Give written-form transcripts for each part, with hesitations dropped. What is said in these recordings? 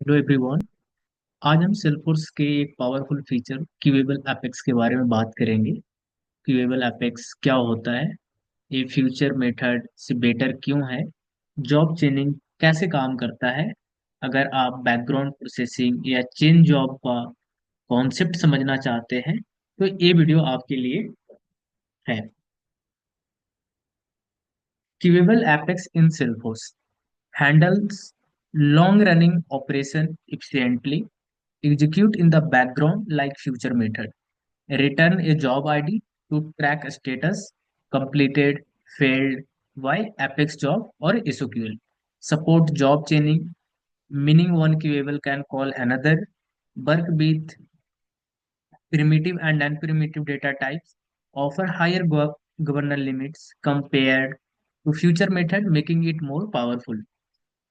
Hello everyone. आज हम Salesforce के एक पावरफुल फीचर क्यूएबल एपेक्स के बारे में बात करेंगे। क्यूएबल एपेक्स क्या होता है, ये फ्यूचर मेथड से बेटर क्यों है, जॉब चेनिंग कैसे काम करता है। अगर आप बैकग्राउंड प्रोसेसिंग या चेन जॉब का कॉन्सेप्ट समझना चाहते हैं तो ये वीडियो आपके लिए है। क्यूएबल apex in Salesforce handles long-running operation efficiently, execute in the background like future method, return a job ID to track status, completed, failed, by Apex job or SOQL. Support job chaining, meaning one queuable can call another, work with primitive and non-primitive data types, offer higher governor limits compared to future method, making it more powerful.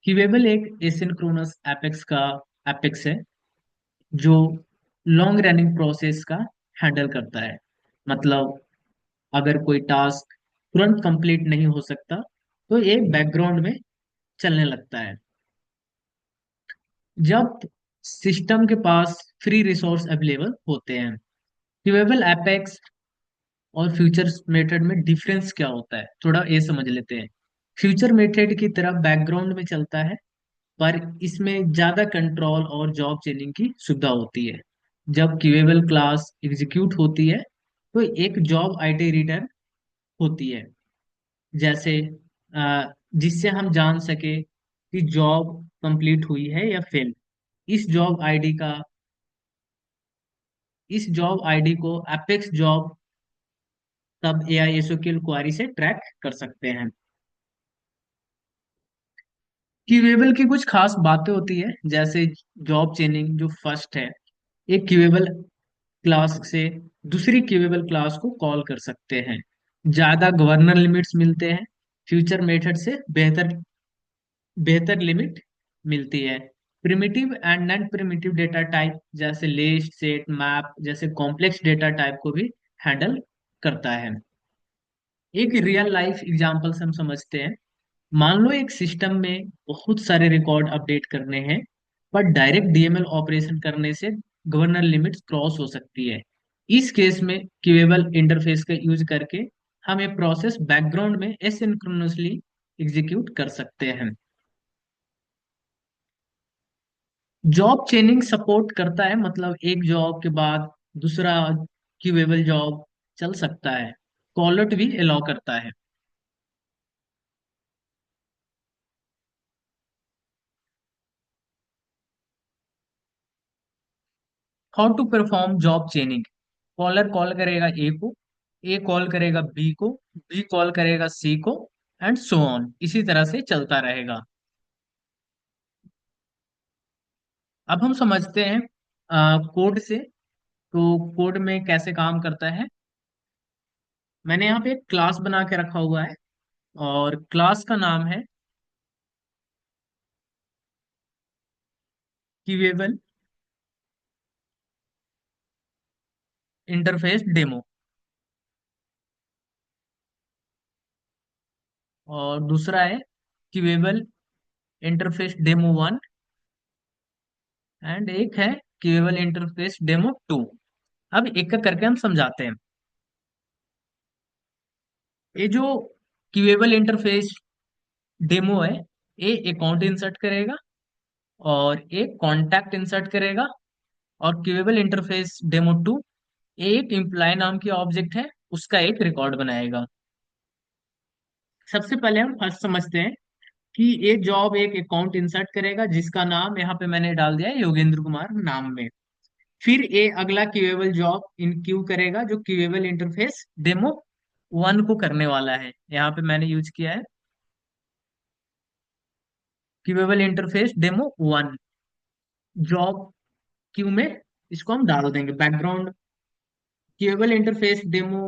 क्यूएबल एक asynchronous apex का apex है जो long running process का handle करता है। मतलब अगर कोई टास्क तुरंत कंप्लीट नहीं हो सकता तो ये बैकग्राउंड में चलने लगता है। जब सिस्टम के पास फ्री रिसोर्स अवेलेबल होते हैं। क्यूएबल एपेक्स और फ्यूचर मेथड में डिफरेंस क्या होता है, थोड़ा ये समझ लेते हैं। फ्यूचर मेथड की तरह बैकग्राउंड में चलता है, पर इसमें ज्यादा कंट्रोल और जॉब चेनिंग की सुविधा होती है। जब क्यूएबल क्लास एग्जीक्यूट होती है तो एक जॉब आईडी रिटर्न होती है, जैसे जिससे हम जान सके कि जॉब कंप्लीट हुई है या फेल। इस जॉब आईडी का इस जॉब आईडी को एपेक्स जॉब तब एआईएसओक्यूएल क्वेरी से ट्रैक कर सकते हैं। क्यूएबल की कुछ खास बातें होती है, जैसे जॉब चेनिंग जो फर्स्ट है, एक क्यूएबल क्लास से दूसरी क्यूएबल क्लास को कॉल कर सकते हैं। ज्यादा गवर्नर लिमिट्स मिलते हैं, फ्यूचर मेथड से बेहतर बेहतर लिमिट मिलती है। Primitive and non primitive data type जैसे लिस्ट सेट मैप जैसे कॉम्प्लेक्स डेटा टाइप को भी हैंडल करता है। एक रियल लाइफ एग्जांपल से हम समझते हैं। मान लो एक सिस्टम में बहुत सारे रिकॉर्ड अपडेट करने हैं, पर डायरेक्ट डीएमएल ऑपरेशन करने से गवर्नर लिमिट्स क्रॉस हो सकती है। इस केस में क्यूएबल इंटरफेस का यूज करके हम ये प्रोसेस बैकग्राउंड में एसिंक्रोनसली एग्जीक्यूट कर सकते हैं। जॉब चेनिंग सपोर्ट करता है, मतलब एक जॉब के बाद दूसरा क्यूएबल जॉब चल सकता है। कॉलट भी अलाउ करता है। How to perform job chaining. Caller call करेगा ए कॉल करेगा बी कॉल करेगा सी को, एंड सो ऑन, इसी तरह से चलता रहेगा। अब हम समझते हैं कोड से, तो कोड में कैसे काम करता है। मैंने यहाँ पे एक क्लास बना के रखा हुआ है, और क्लास का नाम है क्यूएबल इंटरफेस डेमो, और दूसरा है क्यूएबल इंटरफेस डेमो 1, एंड एक है क्यूएबल इंटरफेस डेमो 2। अब एक एक करके हम समझाते हैं। ये जो क्यूएबल इंटरफेस डेमो है, ये अकाउंट इंसर्ट करेगा और एक कॉन्टैक्ट इंसर्ट करेगा। और क्यूएबल इंटरफेस डेमो 2 एक एम्प्लॉय नाम की ऑब्जेक्ट है, उसका एक रिकॉर्ड बनाएगा। सबसे पहले हम फर्स्ट समझते हैं कि ये जॉब एक अकाउंट इंसर्ट करेगा जिसका नाम यहाँ पे मैंने डाल दिया है योगेंद्र कुमार नाम में। फिर ये अगला क्यूएबल जॉब इन क्यू करेगा जो क्यूएबल इंटरफेस डेमो 1 को करने वाला है। यहाँ पे मैंने यूज किया है queueable interface demo 1 job queue में। इसको हम डाल देंगे background queueable interface demo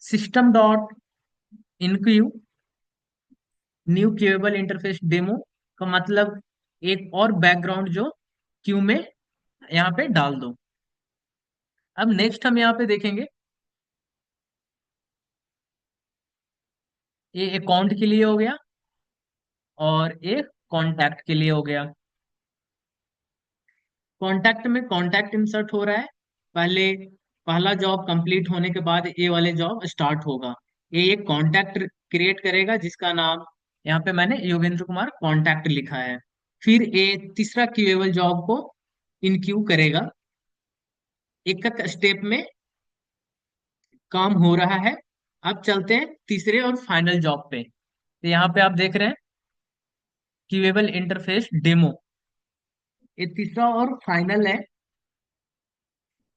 system dot enqueue new queueable interface demo का मतलब एक और बैकग्राउंड जो क्यू में यहाँ पे डाल दो। अब नेक्स्ट हम यहाँ पे देखेंगे ये अकाउंट के लिए हो गया और ये कॉन्टैक्ट के लिए हो गया। कॉन्टैक्ट में कॉन्टैक्ट इंसर्ट हो रहा है। पहले पहला जॉब कंप्लीट होने के बाद ये वाले जॉब स्टार्ट होगा। ये एक कॉन्टैक्ट क्रिएट करेगा जिसका नाम यहाँ पे मैंने योगेंद्र कुमार कॉन्टैक्ट लिखा है। फिर ये तीसरा क्यूएबल जॉब को इनक्यू करेगा। एक एक स्टेप में काम हो रहा है। अब चलते हैं तीसरे और फाइनल जॉब पे। तो यहाँ पे आप देख रहे हैं क्यूएबल इंटरफेस डेमो। ये तीसरा और फाइनल है।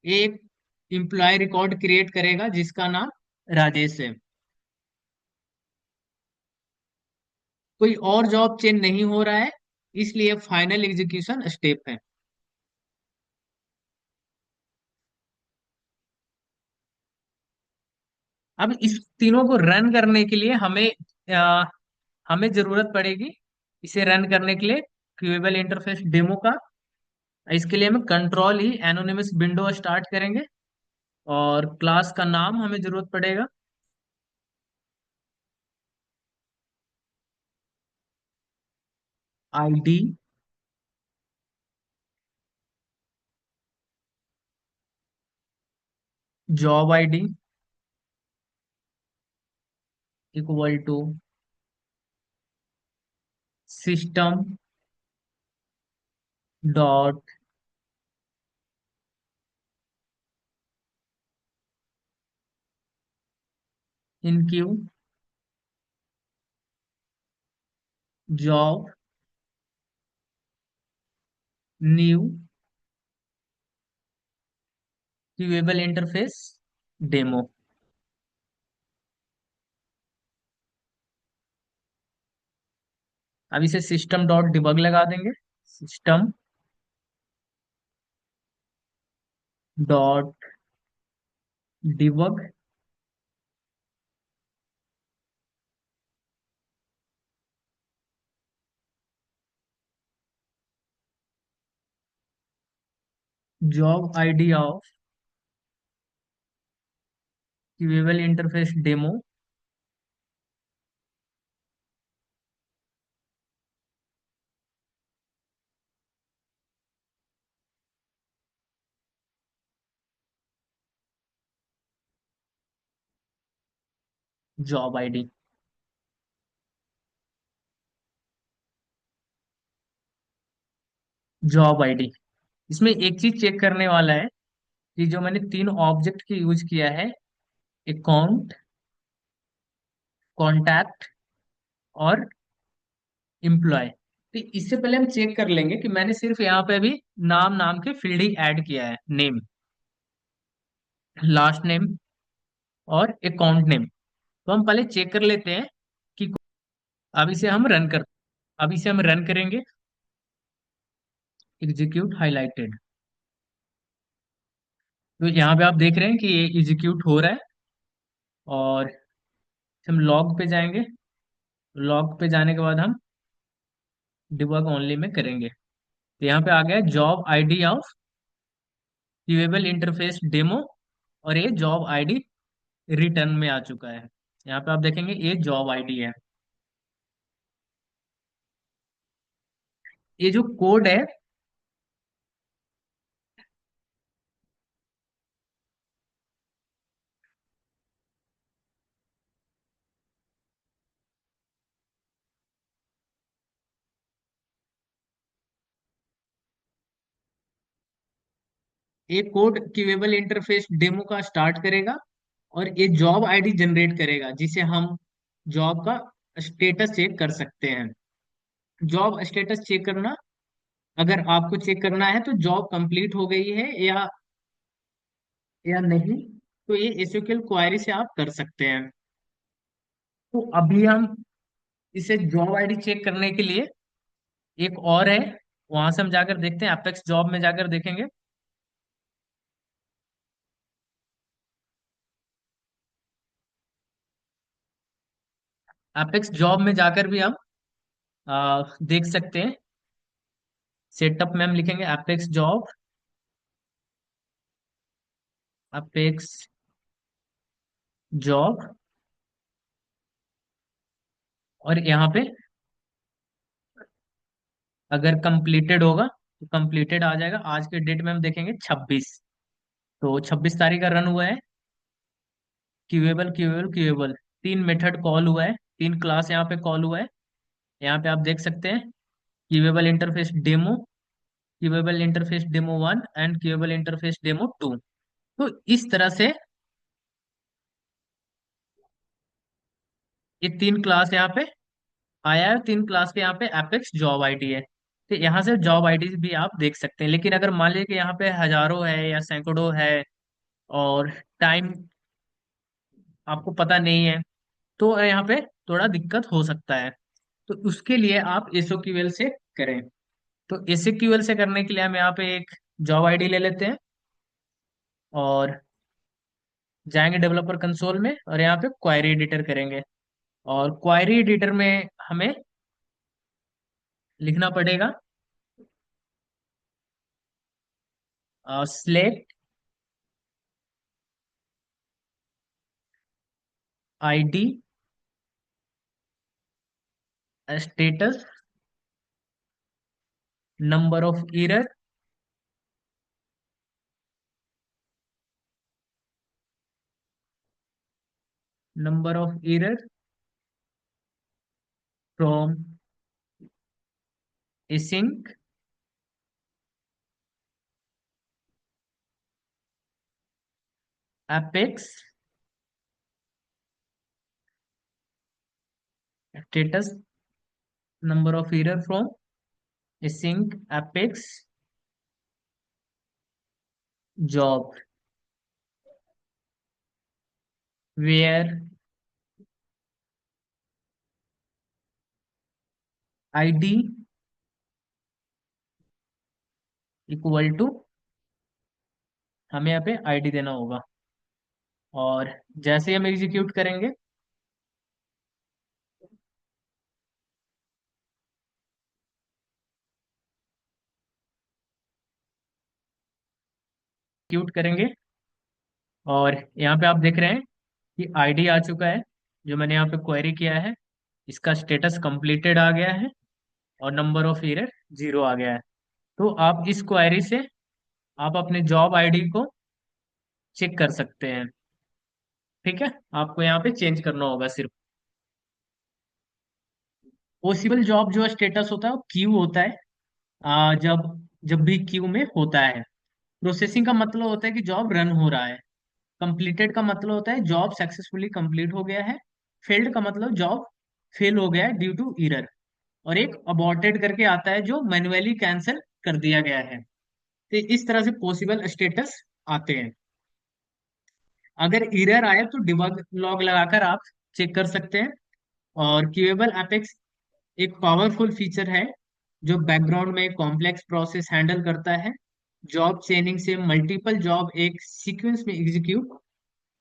एक एम्प्लॉय रिकॉर्ड क्रिएट करेगा जिसका नाम राजेश है। कोई और जॉब चेंज नहीं हो रहा है, इसलिए फाइनल एग्जीक्यूशन स्टेप है। अब इस तीनों को रन करने के लिए हमें जरूरत पड़ेगी इसे रन करने के लिए क्यूएबल इंटरफेस डेमो का। इसके लिए हम कंट्रोल ही एनोनिमस विंडो स्टार्ट करेंगे और क्लास का नाम हमें जरूरत पड़ेगा ID, job ID equal to system dot enqueue job new queueable interface demo. अब इसे सिस्टम डॉट डिबग लगा देंगे। System dot debug job ID of queueable interface demo job ID. Job ID इसमें एक चीज चेक करने वाला है कि जो मैंने तीन ऑब्जेक्ट की यूज किया है अकाउंट, कॉन्टैक्ट और एम्प्लॉय। तो इससे पहले हम चेक कर लेंगे कि मैंने सिर्फ यहाँ पे अभी नाम नाम के फील्ड ही ऐड किया है, नेम, लास्ट नेम और अकाउंट नेम। तो हम पहले चेक कर लेते हैं कि अब इसे हम रन कर अब इसे हम रन करेंगे। Execute highlighted. तो यहाँ पे आप देख रहे हैं कि ये एग्जीक्यूट हो रहा है और हम लॉग पे जाएंगे। लॉग पे जाने के बाद हम डिबग ओनली में करेंगे। तो यहाँ पे आ गया job ID of queueable interface demo और ये जॉब आईडी रिटर्न में आ चुका है। यहाँ पे आप देखेंगे ये जॉब आईडी है। ये जो कोड है ये कोड क्यूएबल इंटरफेस डेमो का स्टार्ट करेगा और ये जॉब आईडी जनरेट करेगा जिसे हम जॉब का स्टेटस चेक कर सकते हैं। जॉब स्टेटस चेक करना, अगर आपको चेक करना है तो जॉब कंप्लीट हो गई है या नहीं, तो ये एसक्यूएल क्वेरी से आप कर सकते हैं। तो अभी हम इसे जॉब आईडी चेक करने के लिए एक और है, वहां से हम जाकर देखते हैं, एपेक्स जॉब में जाकर देखेंगे। एपेक्स जॉब में जाकर भी हम देख सकते हैं। सेटअप में हम लिखेंगे एपेक्स जॉब, एपेक्स जॉब और यहाँ पे अगर कंप्लीटेड होगा तो कंप्लीटेड आ जाएगा। आज के डेट में हम देखेंगे 26, तो 26 तारीख का रन हुआ है। क्यूएबल क्यूएबल क्यूएबल, तीन मेथड कॉल हुआ है, तीन क्लास यहाँ पे कॉल हुआ है। यहाँ पे आप देख सकते हैं queueable interface demo, queueable interface demo 1 and queueable interface demo 2। तो इस तरह से ये तीन क्लास यहाँ पे आया है, तीन क्लास के यहाँ पे एपेक्स जॉब आईडी है। तो यहाँ से जॉब आईडी भी आप देख सकते हैं। लेकिन अगर मान लीजिए कि यहाँ पे हजारों है या सैकड़ों है और टाइम आपको पता नहीं है, तो यहाँ पे थोड़ा दिक्कत हो सकता है। तो उसके लिए आप एसओक्यूएल से करें। तो एसओक्यूएल से करने के लिए हम यहाँ पे एक जॉब आईडी ले लेते हैं और जाएंगे डेवलपर कंसोल में और यहाँ पे क्वायरी एडिटर करेंगे। और क्वायरी एडिटर में हमें लिखना पड़ेगा select ID status number of error number of error from async apex status number of error from async apex job where id equal to, हमें यहाँ पे आईडी देना होगा। और जैसे ही हम एग्जीक्यूट करेंगे, एग्जीक्यूट करेंगे और यहाँ पे आप देख रहे हैं कि आईडी आ चुका है जो मैंने यहाँ पे क्वेरी किया है। इसका स्टेटस कंप्लीटेड आ गया है और नंबर ऑफ एरर 0 आ गया है। तो आप इस क्वेरी से आप अपने जॉब आईडी को चेक कर सकते हैं। ठीक है, आपको यहाँ पे चेंज करना होगा सिर्फ। पॉसिबल जॉब जो स्टेटस होता है वो क्यू होता है। जब जब भी क्यू में होता है। प्रोसेसिंग का मतलब होता है कि जॉब रन हो रहा है। कंप्लीटेड का मतलब होता है जॉब सक्सेसफुली कंप्लीट हो गया है। फेल्ड का मतलब जॉब फेल हो गया है ड्यू टू एरर। और एक अबॉर्टेड करके आता है जो मैन्युअली कैंसिल कर दिया गया है। तो इस तरह से पॉसिबल स्टेटस आते हैं। अगर एरर आए तो डिबग लॉग लगाकर आप चेक कर सकते हैं। और क्यूएबल एपेक्स एक पावरफुल फीचर है जो बैकग्राउंड में कॉम्प्लेक्स प्रोसेस हैंडल करता है। जॉब चेनिंग से मल्टीपल जॉब एक सीक्वेंस में एग्जीक्यूट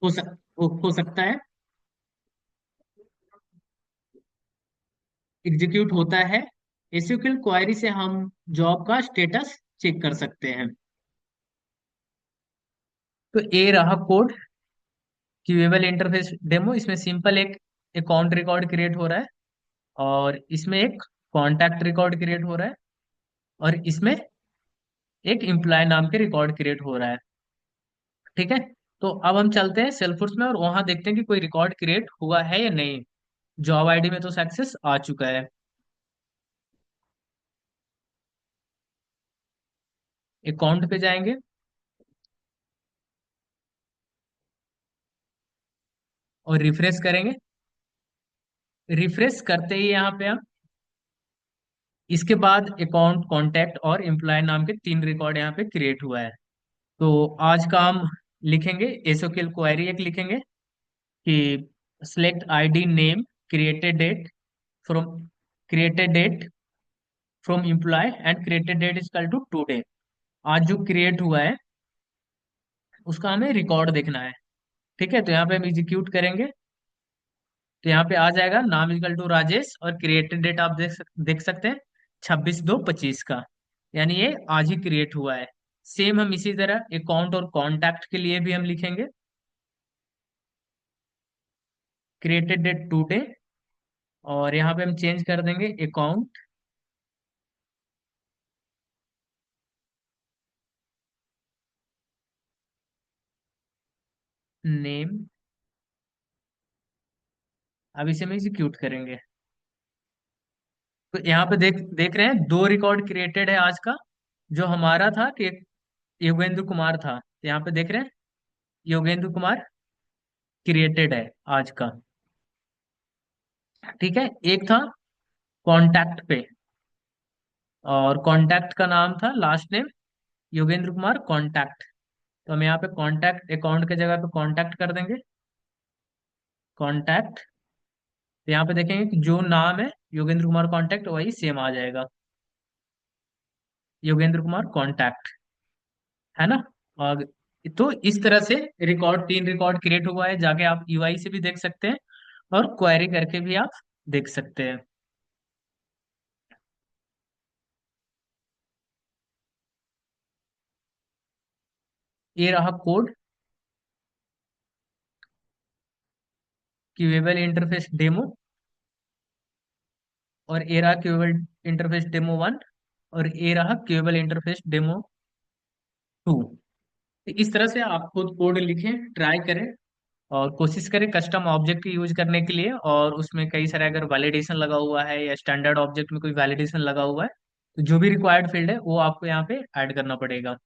हो सकता है, एग्जीक्यूट होता है। एसक्यूएल क्वेरी से हम जॉब का स्टेटस चेक कर सकते हैं। तो ये रहा कोड, क्यूएबल इंटरफेस डेमो। इसमें सिंपल एक अकाउंट रिकॉर्ड क्रिएट हो रहा है और इसमें एक कॉन्टैक्ट रिकॉर्ड क्रिएट हो रहा है और इसमें एक एम्प्लॉय नाम के रिकॉर्ड क्रिएट हो रहा है। ठीक है, तो अब हम चलते हैं सेल्फोर्स में और वहां देखते हैं कि कोई रिकॉर्ड क्रिएट हुआ है या नहीं। जॉब आईडी में तो सक्सेस आ चुका है। अकाउंट पे जाएंगे और रिफ्रेश करेंगे। रिफ्रेश करते ही यहाँ पे हम इसके बाद अकाउंट, कॉन्टैक्ट और एम्प्लॉय नाम के तीन रिकॉर्ड यहाँ पे क्रिएट हुआ है। तो आज का हम लिखेंगे एसओक्यूएल क्वेरी एक लिखेंगे कि select ID name created date from created date from employee and created date is equal to today. आज जो क्रिएट हुआ है उसका हमें रिकॉर्ड देखना है। ठीक है, तो यहाँ पे हम एग्जीक्यूट करेंगे तो यहाँ पे आ जाएगा नाम इक्वल टू राजेश और क्रिएटेड डेट आप देख सकते हैं 26/2/25 का, यानी ये आज ही क्रिएट हुआ है। सेम हम इसी तरह अकाउंट और कॉन्टैक्ट के लिए भी हम लिखेंगे क्रिएटेड डेट टुडे और यहाँ पे हम चेंज कर देंगे अकाउंट नेम। अब इसे हम एग्जीक्यूट करेंगे। तो यहाँ पे देख देख रहे हैं, दो रिकॉर्ड क्रिएटेड है आज का। जो हमारा था कि योगेंद्र कुमार था, तो यहाँ पे देख रहे हैं योगेंद्र कुमार क्रिएटेड है आज का। ठीक है। एक था कॉन्टैक्ट पे, और कॉन्टैक्ट का नाम था last name Yogendra Kumar contact. तो हम यहाँ पे कॉन्टैक्ट अकाउंट के जगह पे कॉन्टैक्ट कर देंगे, कॉन्टैक्ट। तो यहाँ पे देखेंगे कि जो नाम है योगेंद्र कुमार कॉन्टैक्ट वही सेम आ जाएगा, योगेंद्र कुमार कॉन्टैक्ट, है ना। और तो इस तरह से रिकॉर्ड, तीन रिकॉर्ड क्रिएट हुआ है, जाके आप यूआई से भी देख सकते हैं और क्वेरी करके भी आप देख सकते हैं। ये रहा कोड, क्यूएबल इंटरफेस डेमो, और ये रहा क्यूएबल इंटरफेस डेमो वन, और ये रहा क्यूएबल इंटरफेस डेमो टू। इस तरह से आप खुद कोड लिखें, ट्राई करें और कोशिश करें कस्टम ऑब्जेक्ट यूज करने के लिए। और उसमें कई सारे अगर वैलिडेशन लगा हुआ है या स्टैंडर्ड ऑब्जेक्ट में कोई वैलिडेशन लगा हुआ है, तो जो भी रिक्वायर्ड फील्ड है वो आपको यहाँ पे ऐड करना पड़ेगा।